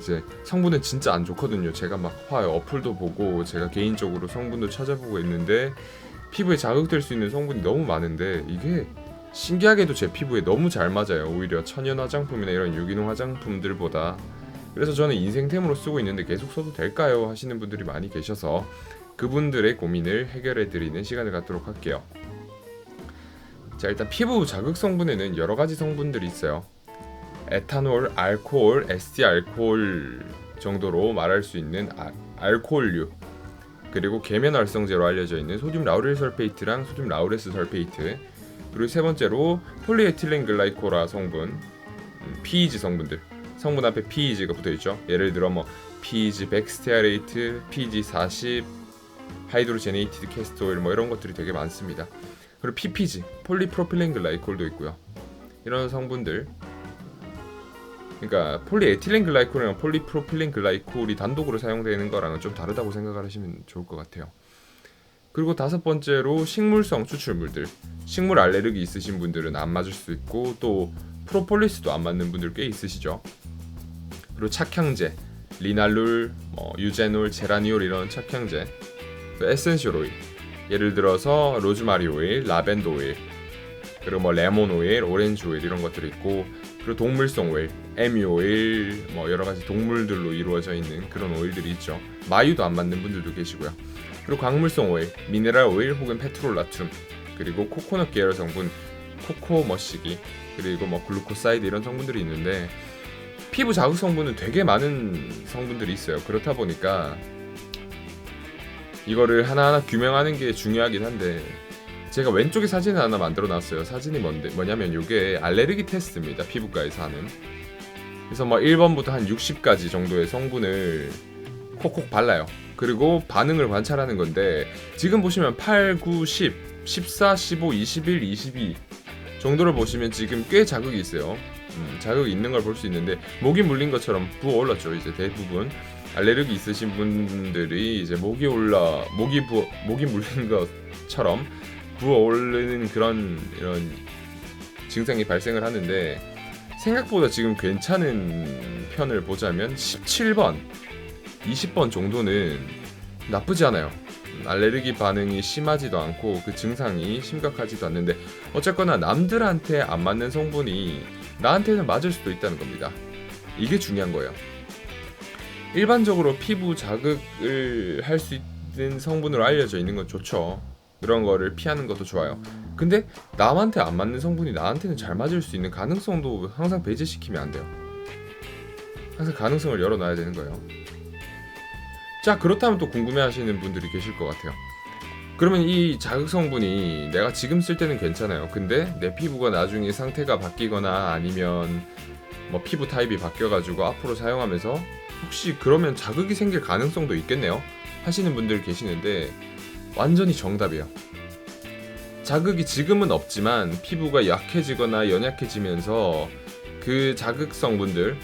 이제 성분은 진짜 안 좋거든요. 제가 막 어플도 보고 제가 개인적으로 성분도 찾아보고 있는데 피부에 자극될 수 있는 성분이 너무 많은데 이게 신기하게도 제 피부에 너무 잘 맞아요. 오히려 천연 화장품이나 이런 유기농 화장품들보다. 그래서 저는 인생템으로 쓰고 있는데 계속 써도 될까요? 하시는 분들이 많이 계셔서 그분들의 고민을 해결해 드리는 시간을 갖도록 할게요. 자, 일단 피부 자극 성분에는 여러 가지 성분들이 있어요. 에탄올, 알코올, 에스티 알코올 정도로 말할 수 있는 알코올류, 그리고 계면활성제로 알려져 있는 소듐 라우릴 설페이트랑 소듐 라우레스 설페이트, 그리고 세 번째로 폴리에틸렌 글라이콜화 성분, PEG 성분들. 성분 앞에 PEG가 붙어있죠. 예를 들어 PEG 백스테아레이트, PEG 40, 하이드로제네이티드 캐스토일 이런 것들이 되게 많습니다. 그리고 PPG, 폴리프로필렌 글라이콜도 있고요. 이런 성분들, 그러니까 폴리에틸렌 글라이콜이랑 폴리프로필렌 글라이콜이 단독으로 사용되는 거랑은 좀 다르다고 생각을 하시면 좋을 것 같아요. 그리고 다섯 번째로 식물성 추출물들. 식물 알레르기 있으신 분들은 안 맞을 수 있고 또 프로폴리스도 안 맞는 분들 꽤 있으시죠. 그리고 착향제, 리날룰, 유제놀, 제라니올 이런 착향제, 에센셜 오일, 예를 들어서 로즈마리 오일, 라벤더 오일, 그리고 레몬 오일, 오렌지 오일 이런 것들이 있고, 그리고 동물성 오일, 에뮤 오일, 여러 가지 동물들로 이루어져 있는 그런 오일들이 있죠. 마유도 안 맞는 분들도 계시고요. 그리고 광물성 오일, 미네랄 오일 혹은 페트롤라툼, 그리고 코코넛 계열 성분, 코코 머시기, 그리고 글루코사이드 이런 성분들이 있는데 피부 자극 성분은 되게 많은 성분들이 있어요. 그렇다 보니까 이거를 하나하나 규명하는 게 중요하긴 한데 제가 왼쪽에 사진을 하나 만들어 놨어요. 사진이 뭐냐면 이게 알레르기 테스트입니다. 피부과에서 하는. 그래서 1번부터 한 60가지 정도의 성분을 콕콕 발라요. 그리고 반응을 관찰하는 건데 지금 보시면 8, 9, 10, 14, 15, 21, 22 정도를 보시면 지금 꽤 자극이 있어요. 자극이 있는 걸 볼 수 있는데 목이 물린 것처럼 부어올랐죠. 이제 대부분 알레르기 있으신 분들이 이제 목이 물린 것처럼 부어오르는 이런 증상이 발생을 하는데 생각보다 지금 괜찮은 편을 보자면 17번, 20번 정도는 나쁘지 않아요. 알레르기 반응이 심하지도 않고 그 증상이 심각하지도 않는데 어쨌거나 남들한테 안 맞는 성분이 나한테는 맞을 수도 있다는 겁니다. 이게 중요한 거예요. 일반적으로 피부 자극을 할 수 있는 성분으로 알려져 있는 건 좋죠. 그런 거를 피하는 것도 좋아요. 근데 남한테 안 맞는 성분이 나한테는 잘 맞을 수 있는 가능성도 항상 배제시키면 안 돼요. 항상 가능성을 열어놔야 되는 거예요. 자, 그렇다면 또 궁금해하시는 분들이 계실 것 같아요. 그러면 이 자극 성분이 내가 지금 쓸 때는 괜찮아요. 근데 내 피부가 나중에 상태가 바뀌거나 아니면 피부 타입이 바뀌어가지고 앞으로 사용하면서 혹시 그러면 자극이 생길 가능성도 있겠네요 하시는 분들 계시는데 완전히 정답이에요. 자극이 지금은 없지만 피부가 약해지거나 연약해지면서 그 자극 성분들을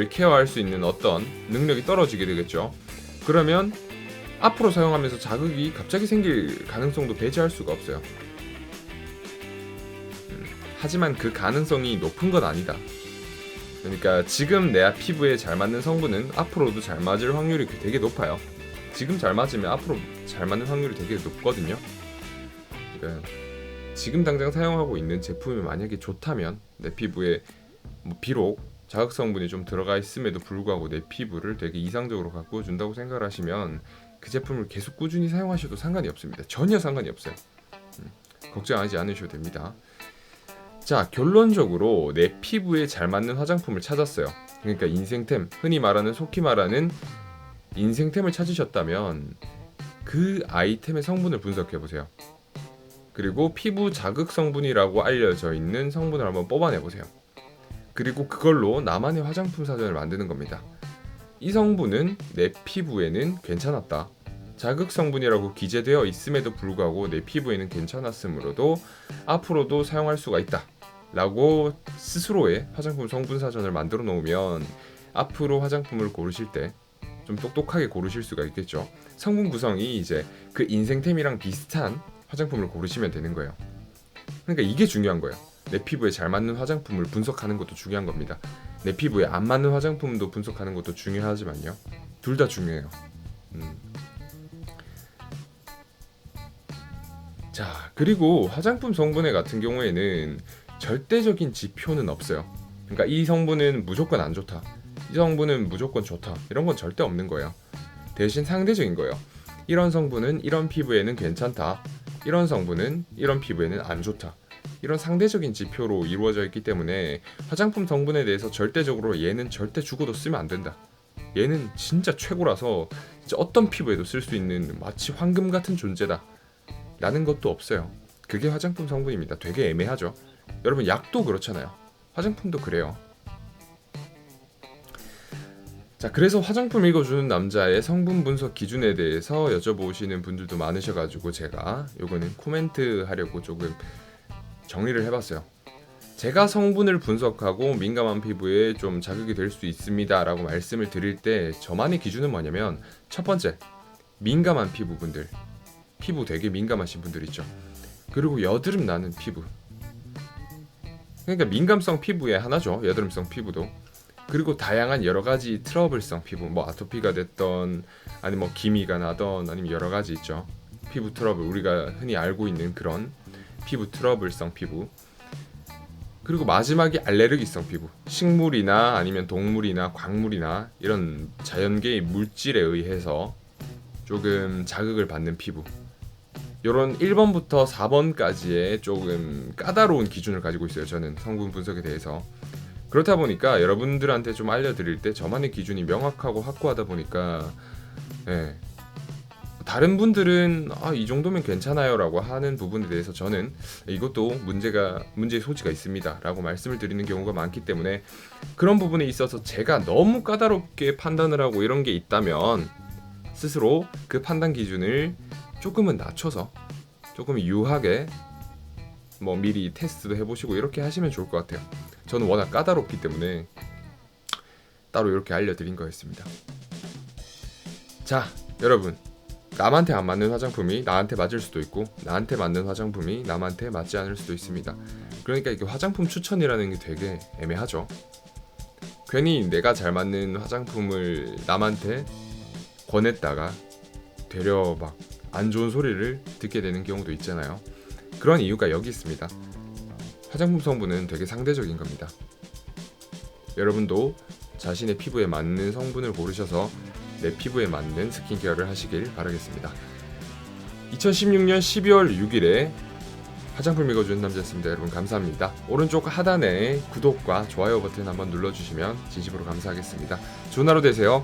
케어할 수 있는 어떤 능력이 떨어지게 되겠죠. 그러면 앞으로 사용하면서 자극이 갑자기 생길 가능성도 배제할 수가 없어요. 하지만 그 가능성이 높은 건 아니다. 그러니까 지금 내 피부에 잘 맞는 성분은 앞으로도 잘 맞을 확률이 되게 높아요. 지금 잘 맞으면 앞으로 잘 맞는 확률이 되게 높거든요. 그러니까 지금 당장 사용하고 있는 제품이 만약에 좋다면 내 피부에 비록 자극 성분이 좀 들어가 있음에도 불구하고 내 피부를 되게 이상적으로 가꾸어준다고 생각을 하시면 그 제품을 계속 꾸준히 사용하셔도 상관이 없습니다. 전혀 상관이 없어요. 걱정하지 않으셔도 됩니다. 자, 결론적으로 내 피부에 잘 맞는 화장품을 찾았어요. 그러니까 인생템, 흔히 말하는 속히 말하는 인생템을 찾으셨다면 그 아이템의 성분을 분석해보세요. 그리고 피부 자극 성분이라고 알려져 있는 성분을 한번 뽑아내보세요. 그리고 그걸로 나만의 화장품 사전을 만드는 겁니다. 이 성분은 내 피부에는 괜찮았다. 자극 성분이라고 기재되어 있음에도 불구하고 내 피부에는 괜찮았으므로도 앞으로도 사용할 수가 있다 라고 스스로의 화장품 성분 사전을 만들어 놓으면 앞으로 화장품을 고르실 때 좀 똑똑하게 고르실 수가 있겠죠. 성분 구성이 이제 그 인생템이랑 비슷한 화장품을 고르시면 되는 거예요. 그러니까 이게 중요한 거예요. 내 피부에 잘 맞는 화장품을 분석하는 것도 중요한 겁니다. 내 피부에 안 맞는 화장품도 분석하는 것도 중요하지만요. 둘 다 중요해요. 자, 그리고 화장품 성분에 같은 경우에는 절대적인 지표는 없어요. 그러니까 이 성분은 무조건 안 좋다, 이 성분은 무조건 좋다, 이런 건 절대 없는 거예요. 대신 상대적인 거예요. 이런 성분은 이런 피부에는 괜찮다, 이런 성분은 이런 피부에는 안 좋다, 이런 상대적인 지표로 이루어져 있기 때문에 화장품 성분에 대해서 절대적으로 얘는 절대 죽어도 쓰면 안 된다, 얘는 진짜 최고라서 진짜 어떤 피부에도 쓸 수 있는 마치 황금 같은 존재다 라는 것도 없어요. 그게 화장품 성분입니다. 되게 애매하죠. 여러분, 약도 그렇잖아요. 화장품도 그래요. 자, 그래서 화장품 읽어주는 남자의 성분 분석 기준에 대해서 여쭤보시는 분들도 많으셔가지고 제가 요거는 코멘트 하려고 조금 정리를 해봤어요. 제가 성분을 분석하고 민감한 피부에 좀 자극이 될 수 있습니다 라고 말씀을 드릴 때 저만의 기준은 뭐냐면, 첫 번째, 민감한 피부분들, 피부 되게 민감하신 분들 있죠. 그리고 여드름 나는 피부, 그러니까 민감성 피부의 하나죠, 여드름성 피부도. 그리고 다양한 여러가지 트러블성 피부, 뭐 아토피가 됐던, 아니 뭐 기미가 나던, 아니면 여러가지 있죠. 피부 트러블, 우리가 흔히 알고 있는 그런 피부 트러블성 피부. 그리고 마지막이 알레르기성 피부, 식물이나 아니면 동물이나 광물이나 이런 자연계의 물질에 의해서 조금 자극을 받는 피부. 요런 1번부터 4번까지의 조금 까다로운 기준을 가지고 있어요, 저는 성분 분석에 대해서. 그렇다 보니까 여러분들한테 좀 알려드릴 때 저만의 기준이 명확하고 확고하다 보니까, 다른 분들은 이 정도면 괜찮아요 라고 하는 부분에 대해서 저는 이것도 문제의 소지가 있습니다 라고 말씀을 드리는 경우가 많기 때문에, 그런 부분에 있어서 제가 너무 까다롭게 판단을 하고 이런 게 있다면 스스로 그 판단 기준을 조금은 낮춰서 조금 유하게 뭐 미리 테스트도 해보시고 이렇게 하시면 좋을 것 같아요. 저는 워낙 까다롭기 때문에 따로 이렇게 알려드린 거였습니다. 자, 여러분, 남한테 안 맞는 화장품이 나한테 맞을 수도 있고, 나한테 맞는 화장품이 남한테 맞지 않을 수도 있습니다. 그러니까 이게 화장품 추천이라는 게 되게 애매하죠. 괜히 내가 잘 맞는 화장품을 남한테 권했다가 되려 막 안 좋은 소리를 듣게 되는 경우도 있잖아요. 그런 이유가 여기 있습니다. 화장품 성분은 되게 상대적인 겁니다. 여러분도 자신의 피부에 맞는 성분을 고르셔서 내 피부에 맞는 스킨케어를 하시길 바라겠습니다. 2016년 12월 6일에 화장품 읽어주는 남자였습니다. 여러분 감사합니다. 오른쪽 하단에 구독과 좋아요 버튼 한번 눌러주시면 진심으로 감사하겠습니다. 좋은 하루 되세요.